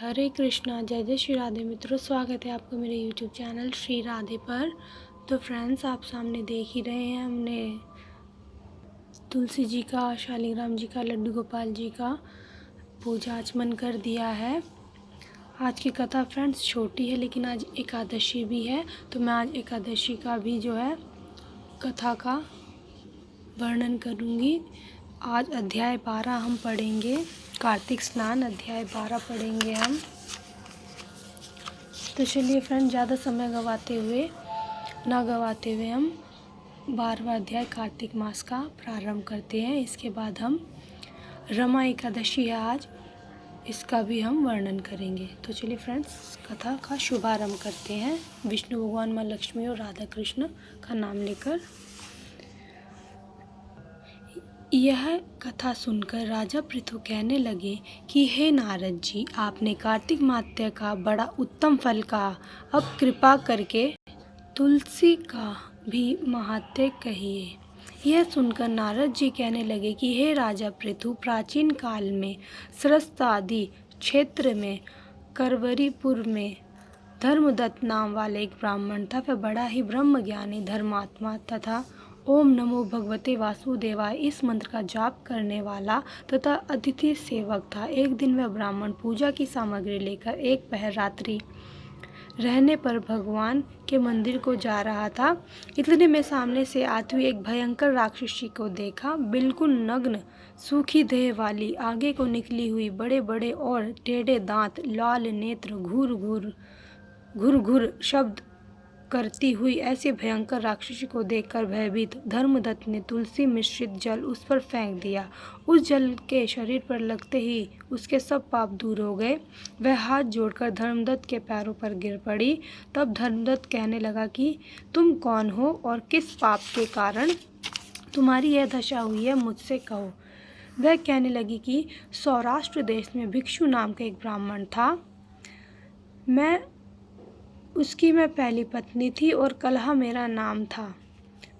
हरे कृष्णा, जय जय श्री राधे। मित्रों, स्वागत है आपका मेरे यूट्यूब चैनल श्री राधे पर। तो फ्रेंड्स, आप सामने देख ही रहे हैं, हमने तुलसी जी का, शालिग्राम जी का, लड्डू गोपाल जी का पूजा आचमन कर दिया है। आज की कथा फ्रेंड्स छोटी है, लेकिन आज एकादशी भी है, तो मैं आज एकादशी का भी जो है कथा का वर्णन करूँगी। आज अध्याय 12 हम पढ़ेंगे, कार्तिक स्नान अध्याय 12 पढ़ेंगे हम। तो चलिए फ्रेंड, ज़्यादा समय ना गवाते हुए हम 12वां अध्याय कार्तिक मास का प्रारंभ करते हैं। इसके बाद हम रमा एकादशी है आज, इसका भी हम वर्णन करेंगे। तो चलिए फ्रेंड्स, कथा का शुभारंभ करते हैं विष्णु भगवान, माँ लक्ष्मी और राधा कृष्ण का नाम लेकर। यह कथा सुनकर राजा पृथु कहने लगे कि हे नारद जी, आपने कार्तिक मात्य का बड़ा उत्तम फल कहा, अब कृपा करके तुलसी का भी महात्म्य कहिए। यह सुनकर नारद जी कहने लगे कि हे राजा पृथु, प्राचीन काल में सरस्त आदि क्षेत्र में करवरीपुर में धर्मदत्त नाम वाले एक ब्राह्मण था। वह बड़ा ही ब्रह्मज्ञानी, धर्मात्मा तथा ओम नमो भगवते वासुदेवाय इस मंत्र का जाप करने वाला तथा अतिथि सेवक था। एक दिन वह ब्राह्मण पूजा की सामग्री लेकर एक पहर रात्रि रहने पर भगवान के मंदिर को जा रहा था। इतने में सामने से आती हुई एक भयंकर राक्षसी को देखा। बिल्कुल नग्न, सूखी देह वाली, आगे को निकली हुई, बड़े बड़े और टेढ़े दांत, लाल नेत्र, घुर घुर शब्द करती हुई ऐसी भयंकर राक्षसी को देखकर भयभीत धर्मदत्त ने तुलसी मिश्रित जल उस पर फेंक दिया। उस जल के शरीर पर लगते ही उसके सब पाप दूर हो गए। वह हाथ जोड़कर धर्मदत्त के पैरों पर गिर पड़ी। तब धर्मदत्त कहने लगा कि तुम कौन हो और किस पाप के कारण तुम्हारी यह दशा हुई है, मुझसे कहो। वह कहने लगी कि सौराष्ट्र देश में भिक्षु नाम का एक ब्राह्मण था। उसकी मैं पहली पत्नी थी और कलहा मेरा नाम था।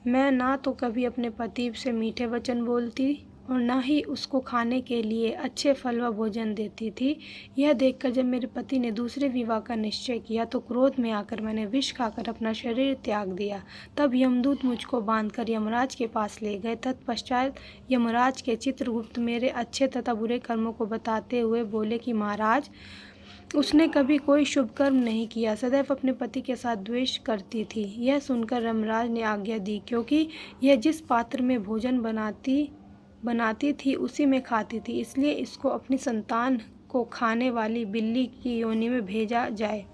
मैं ना तो कभी अपने पति से मीठे वचन बोलती और ना ही उसको खाने के लिए अच्छे फल व भोजन देती थी। यह देखकर जब मेरे पति ने दूसरे विवाह का निश्चय किया तो क्रोध में आकर मैंने विष खाकर अपना शरीर त्याग दिया। तब यमदूत मुझको बांधकर यमराज के पास ले गए। तत्पश्चात यमराज के चित्रगुप्त मेरे अच्छे तथा बुरे कर्मों को बताते हुए बोले कि महाराज, उसने कभी कोई शुभ कर्म नहीं किया, सदैव अपने पति के साथ द्वेष करती थी। यह सुनकर यमराज ने आज्ञा दी, क्योंकि यह जिस पात्र में भोजन बनाती थी उसी में खाती थी, इसलिए इसको अपनी संतान को खाने वाली बिल्ली की योनि में भेजा जाए।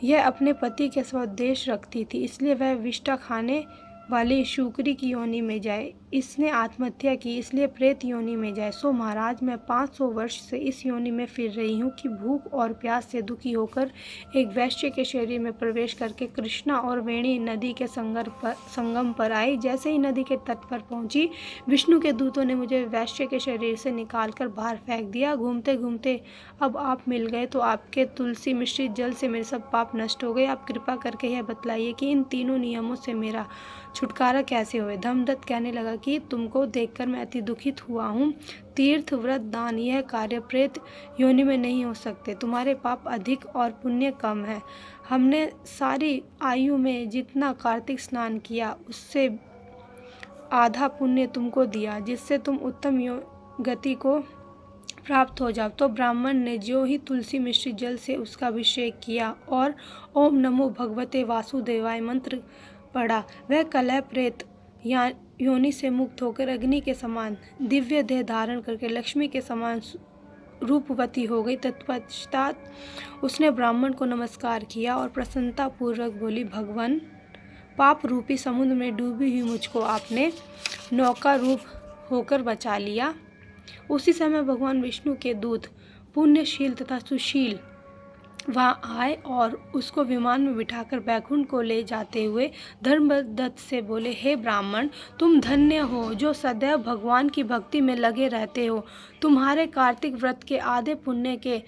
यह अपने पति के साथ द्वेष रखती थी, इसलिए वह विष्ठा खाने वाली शूकरी की योनि में जाए। इसने आत्महत्या की, इसलिए प्रेत योनि में जाए। सो महाराज, मैं 500 वर्ष से इस योनि में फिर रही हूँ कि भूख और प्यास से दुखी होकर एक वैश्य के शरीर में प्रवेश करके कृष्णा और वेणी नदी के संगम पर आई। जैसे ही नदी के तट पर पहुंची, विष्णु के दूतों ने मुझे वैश्य के शरीर से निकालकर बाहर फेंक दिया। घूमते घूमते अब आप मिल गए तो आपके तुलसी मिश्रित जल से मेरे सब पाप नष्ट हो गए। आप कृपा करके यह बतलाइए कि इन तीनों नियमों से मेरा छुटकारा कैसे हुए। धर्मदत्त कहने लगा कि तुमको देखकर मैं अति दुखित हुआ हूँ। तीर्थ, व्रत, दान यह कार्य प्रेत योनि में नहीं हो सकते। तुम्हारे पाप अधिक और पुण्य कम है। हमने सारी आयु में जितना कार्तिक स्नान किया उससे आधा पुण्य तुमको दिया, जिससे तुम उत्तम गति को प्राप्त हो जाओ। तो ब्राह्मण ने जो ही तुलसी मिश्रित जल से उसका अभिषेक किया और ओम नमो भगवते वासुदेवाय मंत्र पढ़ा, वह कलह प्रेत योनि से मुक्त होकर अग्नि के समान दिव्य देह धारण करके लक्ष्मी के समान रूपवती हो गई। तत्पश्चात उसने ब्राह्मण को नमस्कार किया और प्रसन्नता पूर्वक बोली, भगवान, पाप रूपी समुद्र में डूबी हुई मुझको आपने नौका रूप होकर बचा लिया। उसी समय भगवान विष्णु के दूत पुण्यशील तथा सुशील वहाँ आए और उसको विमान में बिठाकर बैकुंठ को ले जाते हुए धर्मदत्त से बोले, हे ब्राह्मण, तुम धन्य हो जो सदैव भगवान की भक्ति में लगे रहते हो। तुम्हारे कार्तिक व्रत के आधे पुण्य के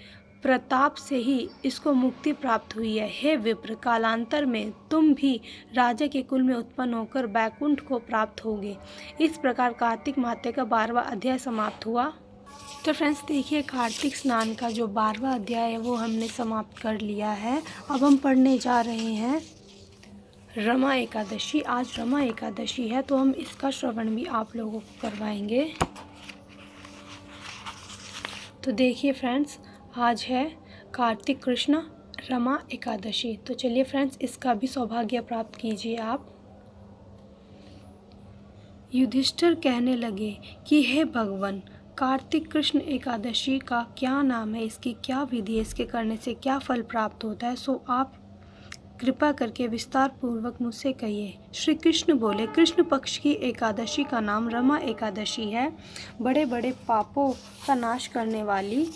प्रताप से ही इसको मुक्ति प्राप्त हुई है। हे विप्र, कालांतर में तुम भी राजा के कुल में उत्पन्न होकर बैकुंठ को प्राप्त होगे। इस प्रकार कार्तिक माह का 12वां अध्याय समाप्त हुआ। तो फ्रेंड्स देखिए, कार्तिक स्नान का जो 12वां अध्याय है वो हमने समाप्त कर लिया है। अब हम पढ़ने जा रहे हैं रमा एकादशी। आज रमा एकादशी है तो हम इसका श्रवण भी आप लोगों को करवाएंगे। तो देखिए फ्रेंड्स, आज है कार्तिक कृष्ण रमा एकादशी। तो चलिए फ्रेंड्स, इसका भी सौभाग्य प्राप्त कीजिए आप। युधिष्ठिर कहने लगे कि हे भगवान, कार्तिक कृष्ण एकादशी का क्या नाम है, इसकी क्या विधि है, इसके करने से क्या फल प्राप्त होता है, सो आप कृपा करके विस्तार पूर्वक मुझसे कहिए। श्री कृष्ण बोले, कृष्ण पक्ष की एकादशी का नाम रमा एकादशी है। बड़े बड़े पापों का नाश करने वाली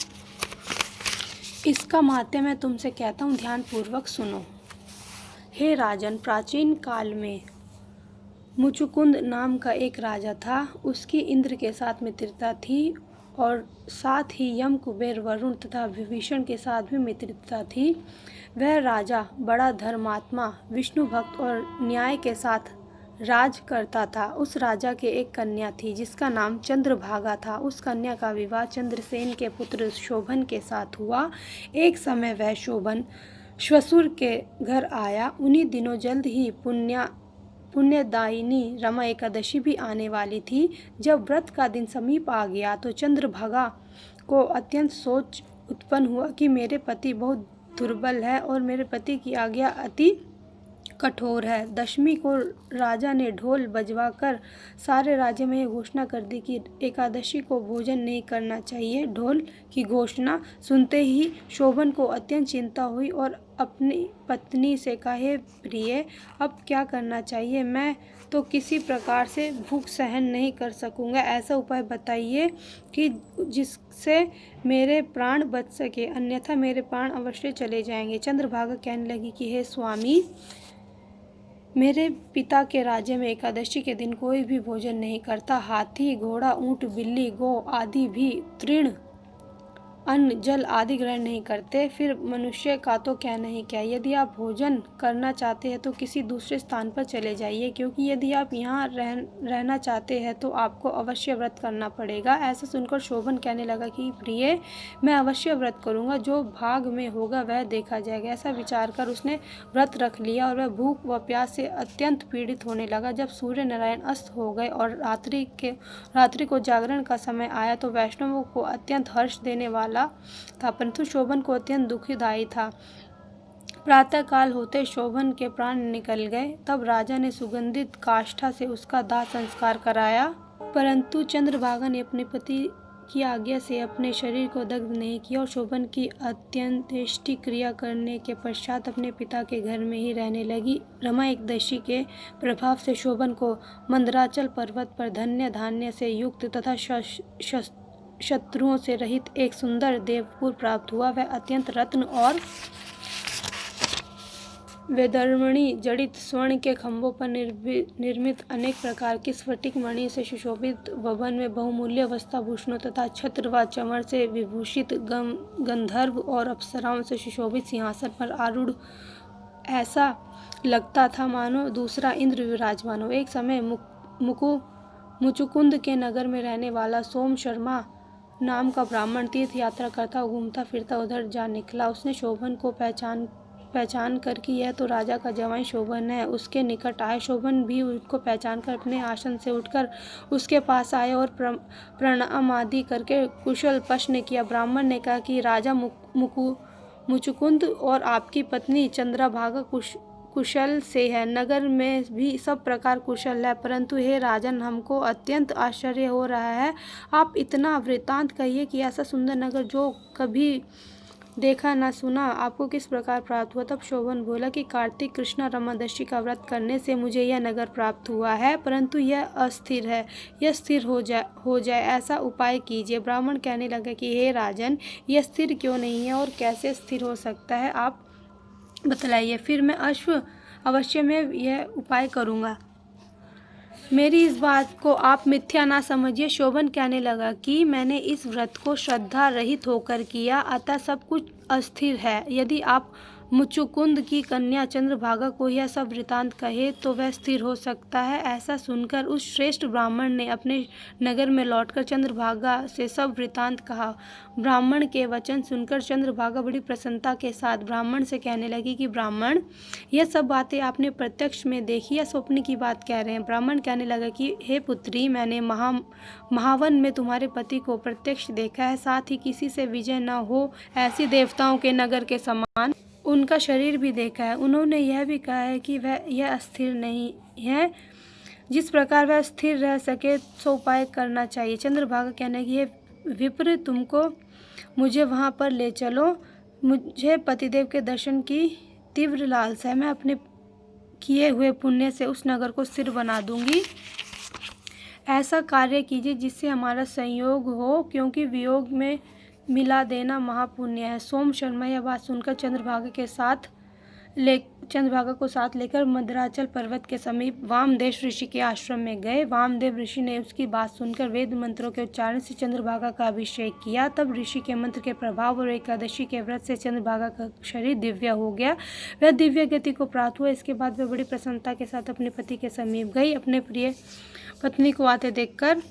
इसका महात्म्य मैं तुमसे कहता हूँ, ध्यान पूर्वक सुनो। हे राजन, प्राचीन काल में मुचुकुंद नाम का एक राजा था। उसकी इंद्र के साथ मित्रता थी और साथ ही यम, कुबेर, वरुण तथा विभीषण के साथ भी मित्रता थी। वह राजा बड़ा धर्मात्मा, विष्णु भक्त और न्याय के साथ राज करता था। उस राजा के एक कन्या थी जिसका नाम चंद्रभागा था। उस कन्या का विवाह चंद्रसेन के पुत्र शोभन के साथ हुआ। एक समय वह शोभन श्वशुर के घर आया। उन्हीं दिनों जल्द ही पुण्यदायिनी रमा एकादशी भी आने वाली थी। जब व्रत का दिन समीप आ गया तो चंद्रभागा को अत्यंत सोच उत्पन्न हुआ कि मेरे पति बहुत दुर्बल है और मेरे पति की आज्ञा अति कठोर है। दशमी को राजा ने ढोल बजवाकर सारे राज्य में यह घोषणा कर दी कि एकादशी को भोजन नहीं करना चाहिए। ढोल की घोषणा सुनते ही शोभन को अत्यंत चिंता हुई और अपनी पत्नी से कहा, हे प्रिय, अब क्या करना चाहिए? मैं तो किसी प्रकार से भूख सहन नहीं कर सकूंगा। ऐसा उपाय बताइए कि जिससे मेरे प्राण बच सके, अन्यथा मेरे प्राण अवश्य चले जाएंगे। चंद्रभागा कहने लगी कि हे स्वामी, मेरे पिता के राज्य में एकादशी के दिन कोई भी भोजन नहीं करता। हाथी, घोड़ा, ऊंट, बिल्ली, गौ आदि भी तृण अन्न, जल आदि ग्रहण नहीं करते। फिर मनुष्य का तो कहना ही क्या। यदि आप भोजन करना चाहते हैं तो किसी दूसरे स्थान पर चले जाइए, क्योंकि यदि आप यहाँ रहना चाहते हैं तो आपको अवश्य व्रत करना पड़ेगा। ऐसा सुनकर शोभन कहने लगा कि प्रिय, मैं अवश्य व्रत करूँगा, जो भाग में होगा वह देखा जाएगा। ऐसा विचार कर उसने व्रत रख लिया और वह भूख व प्यास से अत्यंत पीड़ित होने लगा। जब सूर्य नारायण अस्त हो गए और रात्रि को जागरण का समय आया तो वैष्णवों को अत्यंत हर्ष देने वाला था, परंतु शोभन को अत्यंत दुखदायी था। प्रातः काल होते शोभन के प्राण निकल गए। तब राजा ने सुगंधित काष्ठा से उसका दाह संस्कार कराया, परंतु चंद्रभागा ने अपने पति की आज्ञा से अपने शरीर को दग्ध नहीं किया और शोभन की अंत्येष्टि क्रिया करने के पश्चात अपने पिता के घर में ही रहने लगी। रमा एकादशी के प्रभाव से शोभन को मंदराचल पर्वत पर धन्य धान्य से युक्त तथा शत्रुओं से रहित एक सुंदर देवपुर प्राप्त हुआ। वह अत्यंत रत्न और वैदर्मणि जड़ित स्वर्ण के खंभों पर निर्मित अनेक प्रकार की स्फटिक मणि से सुशोभित भवन में बहुमूल्य वस्त्राभूषणों तथा छत्र व चमर से विभूषित गंधर्व और अप्सराओं से सुशोभित सिंहासन पर आरूढ़ ऐसा लगता था मानो दूसरा इंद्र विराजमान हो। एक समय मुचुकुंद के नगर में रहने वाला सोम शर्मा नाम का ब्राह्मण तीर्थ यात्रा करता घूमता फिरता उधर जा निकला। उसने शोभन को पहचान कर कि यह तो राजा का जवाई शोभन है, उसके निकट आए। शोभन भी उसको पहचान कर अपने आसन से उठकर उसके पास आए और प्रणाम आदि करके कुशल प्रश्न किया। ब्राह्मण ने कहा कि राजा मुचुकुंद और आपकी पत्नी चंद्रभागा कुशल से है। नगर में भी सब प्रकार कुशल है, परंतु हे राजन, हमको अत्यंत आश्चर्य हो रहा है। आप इतना वृत्तांत कहिए कि ऐसा सुंदर नगर जो कभी देखा न सुना आपको किस प्रकार प्राप्त हुआ। तब शोभन बोला कि कार्तिक कृष्ण रमादशी का व्रत करने से मुझे यह नगर प्राप्त हुआ है, परंतु यह अस्थिर है। यह स्थिर हो जाए ऐसा उपाय कीजिए। ब्राह्मण कहने लगा कि हे राजन, यह स्थिर क्यों नहीं है और कैसे स्थिर हो सकता है, आप बतलाइए, फिर मैं अवश्य में यह उपाय करूँगा। मेरी इस बात को आप मिथ्या ना समझिए। शोभन कहने लगा कि मैंने इस व्रत को श्रद्धा रहित होकर किया, अतः सब कुछ अस्थिर है। यदि आप मुचुकुंद की कन्या चंद्रभागा को यह सब वृतांत कहे तो वह स्थिर हो सकता है। ऐसा सुनकर उस श्रेष्ठ ब्राह्मण ने अपने नगर में लौटकर चंद्रभागा से सब वृतांत कहा। ब्राह्मण के वचन सुनकर चंद्रभागा बड़ी प्रसन्नता के साथ ब्राह्मण से कहने लगी कि ब्राह्मण, यह सब बातें आपने प्रत्यक्ष में देखी या स्वप्न की बात कह रहे हैं? ब्राह्मण कहने लगा कि हे पुत्री, मैंने महावन में तुम्हारे पति को प्रत्यक्ष देखा है, साथ ही किसी से विजय न हो ऐसी देवताओं के नगर के समान उनका शरीर भी देखा है। उन्होंने यह भी कहा है कि यह अस्थिर नहीं है, जिस प्रकार वह स्थिर रह सके सो उपाय करना चाहिए। चंद्रभागा कहने की, हे विप्र, तुमको मुझे वहाँ पर ले चलो। मुझे पतिदेव के दर्शन की तीव्र लालसा है। मैं अपने किए हुए पुण्य से उस नगर को स्थिर बना दूंगी। ऐसा कार्य कीजिए जिससे हमारा संयोग हो, क्योंकि वियोग में मिला देना महापुण्य है। सोम शर्मा यह बात सुनकर चंद्रभागा को साथ लेकर मद्राचल पर्वत के समीप वामदेव ऋषि के आश्रम में गए। वामदेव ऋषि ने उसकी बात सुनकर वेद मंत्रों के उच्चारण से चंद्रभागा का अभिषेक किया। तब ऋषि के मंत्र के प्रभाव और एकादशी के व्रत से चंद्रभागा का शरीर दिव्य हो गया। वह दिव्य गति को प्राप्त हुआ। इसके बाद वह बड़ी प्रसन्नता के साथ अपने पति के समीप गई। अपने प्रिय पत्नी को आते देखकर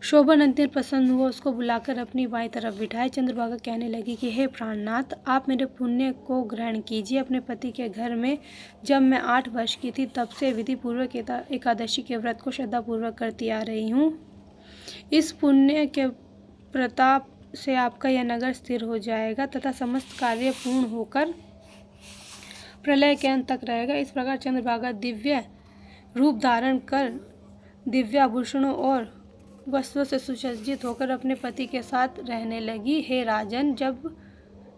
शोभन अत्यंत प्रसन्न हुआ। उसको बुलाकर अपनी बाईं तरफ बिठाए। चंद्रभागा कहने लगी कि हे प्राणनाथ, आप मेरे पुण्य को ग्रहण कीजिए। अपने पति के घर में जब मैं 8 वर्ष की थी तब से विधि पूर्वक एकादशी के व्रत को श्रद्धापूर्वक करती आ रही हूँ। इस पुण्य के प्रताप से आपका यह नगर स्थिर हो जाएगा तथा समस्त कार्य पूर्ण होकर प्रलय के अंत तक रहेगा। इस प्रकार चंद्रभागा दिव्य रूप धारण कर दिव्य आभूषणों और वस्त्रों से सुसज्जित होकर अपने पति के साथ रहने लगी। हे राजन, जब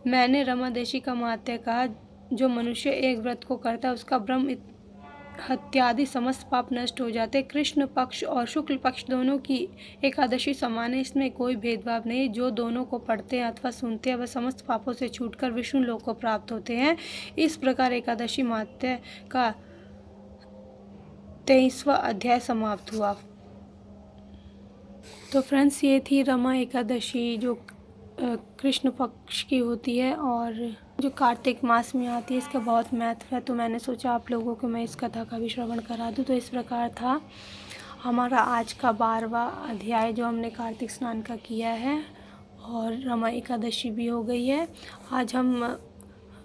मैंने रमादेशी का महात्म्य कहा, जो मनुष्य एक व्रत को करता है उसका ब्रह्म हत्यादि समस्त पाप नष्ट हो जाते। कृष्ण पक्ष और शुक्ल पक्ष दोनों की एकादशी समान है, इसमें कोई भेदभाव नहीं। जो दोनों को पढ़ते हैं अथवा सुनते हैं वह समस्त पापों से छूटकर विष्णु लोक को प्राप्त होते हैं। इस प्रकार एकादशी महात्म्य का 23वां अध्याय समाप्त हुआ। तो फ्रेंड्स, ये थी रमा एकादशी जो कृष्ण पक्ष की होती है और जो कार्तिक मास में आती है। इसका बहुत महत्व है, तो मैंने सोचा आप लोगों को मैं इस कथा का भी श्रवण करा दूँ। तो इस प्रकार था हमारा आज का 12वां अध्याय जो हमने कार्तिक स्नान का किया है और रमा एकादशी भी हो गई है। आज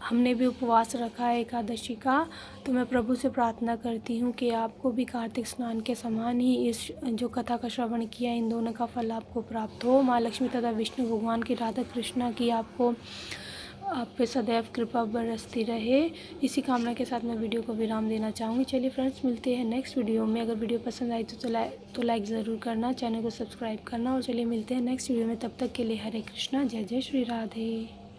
हमने भी उपवास रखा है एकादशी का। तो मैं प्रभु से प्रार्थना करती हूँ कि आपको भी कार्तिक स्नान के समान ही इस जो कथा का श्रवण किया इन दोनों का फल आपको प्राप्त हो। माँ लक्ष्मी तथा विष्णु भगवान की, राधा कृष्णा की आप पे सदैव कृपा बरसती रहे। इसी कामना के साथ मैं वीडियो को विराम देना चाहूँगी। चलिए फ्रेंड्स, मिलते हैं नेक्स्ट वीडियो में। अगर वीडियो पसंद आई तो लाइक ज़रूर करना, चैनल को सब्सक्राइब करना और चलिए मिलते हैं नेक्स्ट वीडियो में। तब तक के लिए हरे कृष्णा, जय जय श्री राधे।